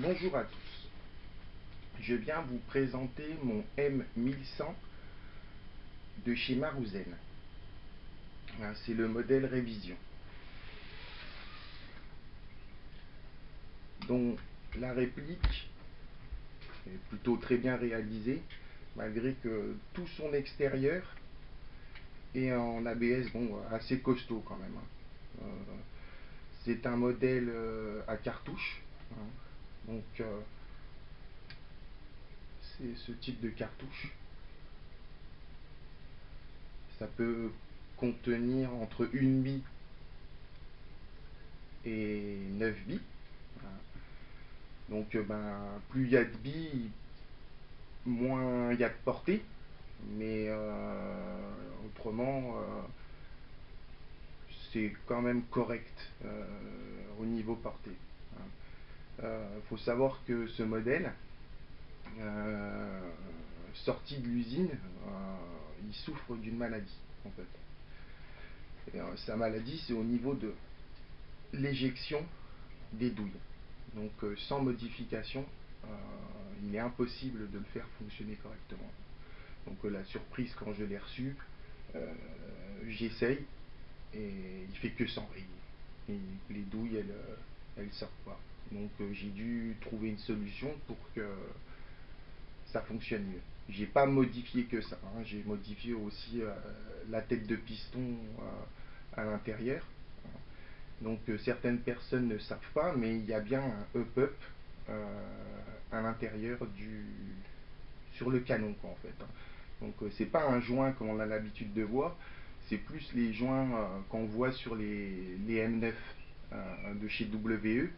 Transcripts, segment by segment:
Bonjour à tous, je viens vous présenter mon M1100 de chez Maruzen. C'est le modèle révision, dont la réplique est plutôt très bien réalisée, malgré que tout son extérieur est en ABS assez costaud quand même. C'est un modèle à cartouche, donc c'est ce type de cartouche. Ça peut contenir entre 1 bille et 9 billes. Donc plus il y a de billes, moins il y a de portée. Mais autrement, c'est quand même correct au niveau portée. Il faut savoir que ce modèle, sorti de l'usine, il souffre d'une maladie en fait. Et, sa maladie, c'est au niveau de l'éjection des douilles. Donc sans modification, il est impossible de le faire fonctionner correctement. Donc la surprise quand je l'ai reçu, j'essaye et il fait que s'enrayer. Et les douilles, elles sortent pas. Donc j'ai dû trouver une solution pour que ça fonctionne mieux. J'ai pas modifié que ça, hein. J'ai modifié aussi la tête de piston à l'intérieur. Donc certaines personnes ne savent pas, mais il y a bien un up-up à l'intérieur sur le canon quoi, en fait. Donc c'est pas un joint comme on a l'habitude de voir, c'est plus les joints qu'on voit sur les M9 de chez WE.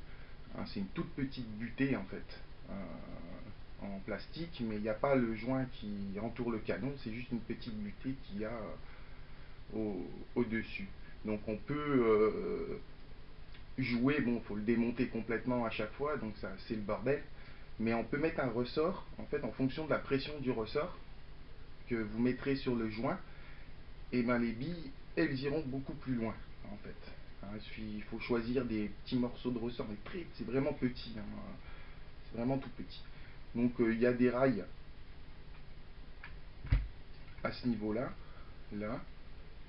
C'est une toute petite butée en fait, en plastique, mais il n'y a pas le joint qui entoure le canon, c'est juste une petite butée qu'il y a au-dessus. Donc on peut jouer, bon, faut le démonter complètement à chaque fois, donc ça c'est le bordel. Mais on peut mettre un ressort, en fait, en fonction de la pression du ressort que vous mettrez sur le joint, et ben les billes, elles iront beaucoup plus loin, en fait. Il faut choisir des petits morceaux de ressort, mais c'est vraiment petit, c'est vraiment tout petit. Donc il y a des rails à ce niveau-là, là,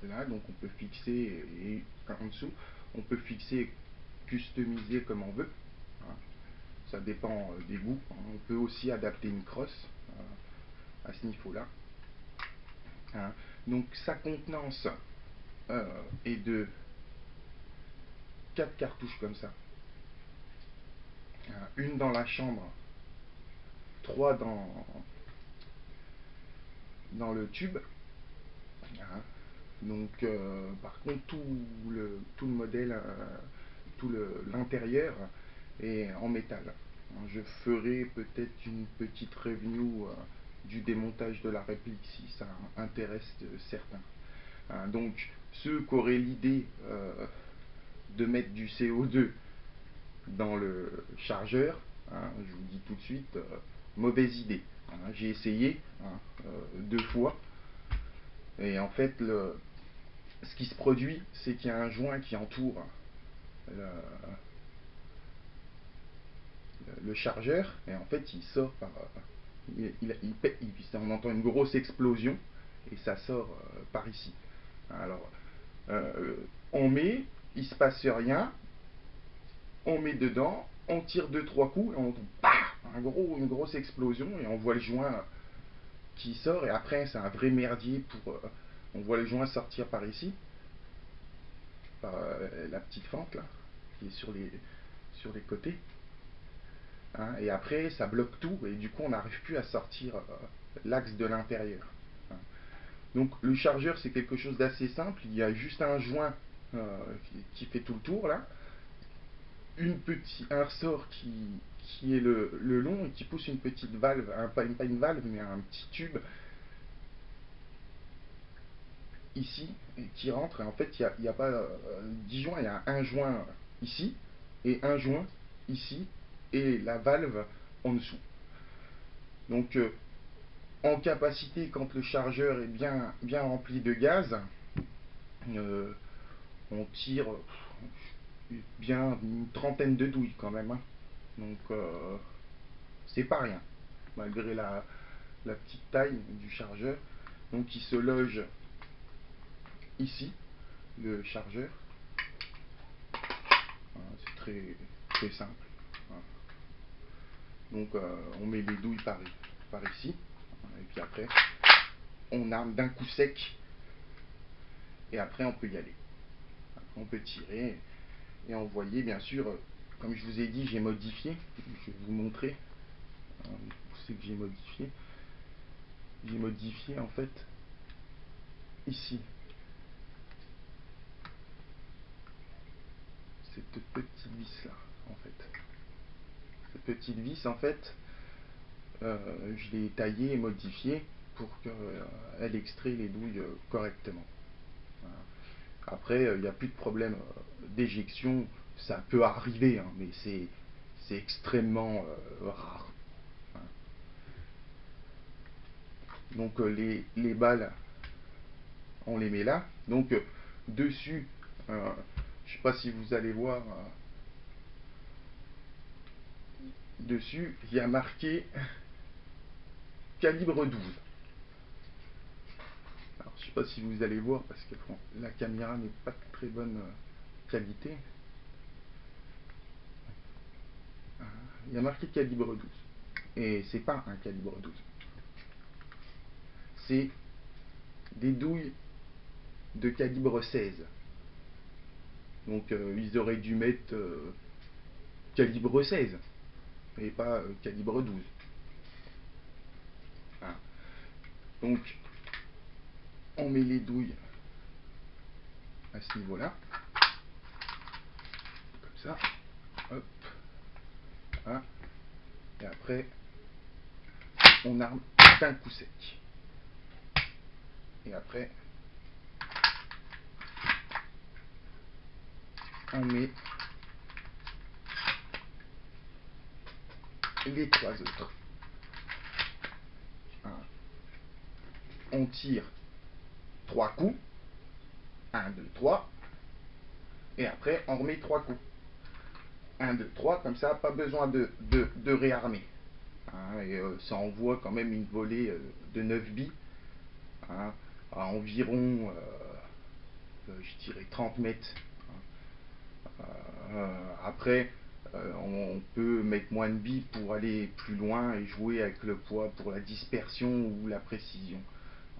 là, donc on peut fixer, et en dessous, on peut fixer, customiser comme on veut. Ça dépend des goûts. On peut aussi adapter une crosse à ce niveau-là. Donc sa contenance est de 4 cartouches comme ça. Une dans la chambre, 3 dans le tube. Donc par contre tout le modèle, tout l'intérieur est en métal. Je ferai peut-être une petite review du démontage de la réplique si ça intéresse certains. Donc ceux qui auraient l'idée de mettre du CO2 dans le chargeur, je vous dis tout de suite, mauvaise idée. J'ai essayé 2 fois et en fait ce qui se produit, c'est qu'il y a un joint qui entoure le chargeur et en fait il sort par on entend une grosse explosion et ça sort par ici. Alors on met, il se passe rien, on met dedans, on tire 2-3 coups et on entend une grosse explosion et on voit le joint qui sort et après c'est un vrai merdier pour on voit le joint sortir par ici, par la petite fente là qui est sur les côtés. Et après ça bloque tout et du coup on n'arrive plus à sortir l'axe de l'intérieur. Donc le chargeur c'est quelque chose d'assez simple, il y a juste un joint qui fait tout le tour là, un ressort qui est le long et qui pousse une petite valve, pas une valve mais un petit tube ici qui rentre et en fait il n'y a pas 10 joints, il y a un joint ici et un joint ici et la valve en dessous. Donc en capacité, quand le chargeur est bien rempli de gaz, on tire bien une trentaine de douilles quand même. Donc c'est pas rien, malgré la petite taille du chargeur. Donc il se loge ici, le chargeur. Voilà, c'est très simple. Voilà. Donc on met les douilles par ici. Et puis après, on arme d'un coup sec. Et après, on peut y aller. Après, on peut tirer et envoyer. Bien sûr, comme je vous ai dit, j'ai modifié. Je vais vous montrer. Où c'est que j'ai modifié? J'ai modifié en fait ici. Cette petite vis là, en fait. Cette petite vis, en fait, je l'ai taillée et modifiée pour qu'elle extrait les douilles correctement. Voilà. Après, il n'y a plus de problème d'éjection. Ça peut arriver, hein, mais c'est extrêmement rare. Voilà. Donc les balles, on les met là. Donc dessus, je ne sais pas si vous allez voir, dessus, il y a marqué calibre 12. Alors, je ne sais pas si vous allez voir parce que bon, la caméra n'est pas de très bonne qualité. Il y a marqué calibre 12. Et c'est pas un calibre 12. C'est des douilles de calibre 16. Donc ils auraient dû mettre calibre 16 et pas calibre 12. Hein. Donc on met les douilles à ce niveau-là. Comme ça. Hop. Hein. Et après, on arme d'un coup sec. Et après, on met les trois autres. Hein. On tire 3 coups. 1, 2, 3. Et après, on remet 3 coups. 1, 2, 3, comme ça, pas besoin de réarmer. Hein, et ça envoie quand même une volée de 9 billes. Hein, à environ, je dirais 30 mètres. Après, on peut mettre moins de billes pour aller plus loin et jouer avec le poids pour la dispersion ou la précision.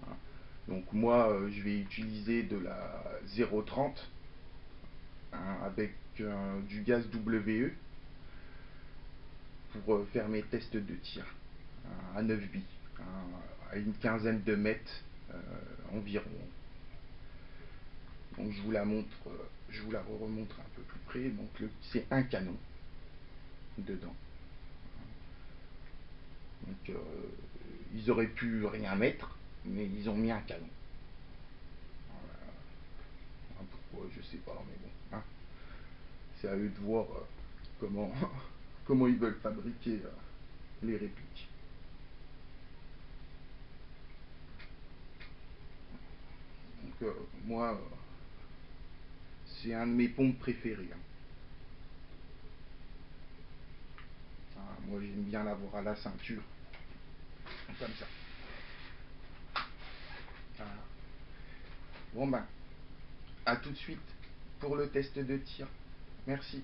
Hein. Donc moi, je vais utiliser de la 0,30 hein, avec du gaz WE pour faire mes tests de tir à 9 billes, à une quinzaine de mètres environ. Donc je vous la montre, je vous la remontre un peu plus près. Donc c'est un canon dedans. Donc ils auraient pu rien mettre, mais ils ont mis un canon. Voilà. Pourquoi, je sais pas, mais bon. Hein. C'est à eux de voir comment, comment ils veulent fabriquer les répliques. Donc moi, c'est un de mes pompes préférés. Hein. Moi j'aime bien l'avoir à la ceinture. Comme ça. Voilà. Bon ben, à tout de suite pour le test de tir. Merci.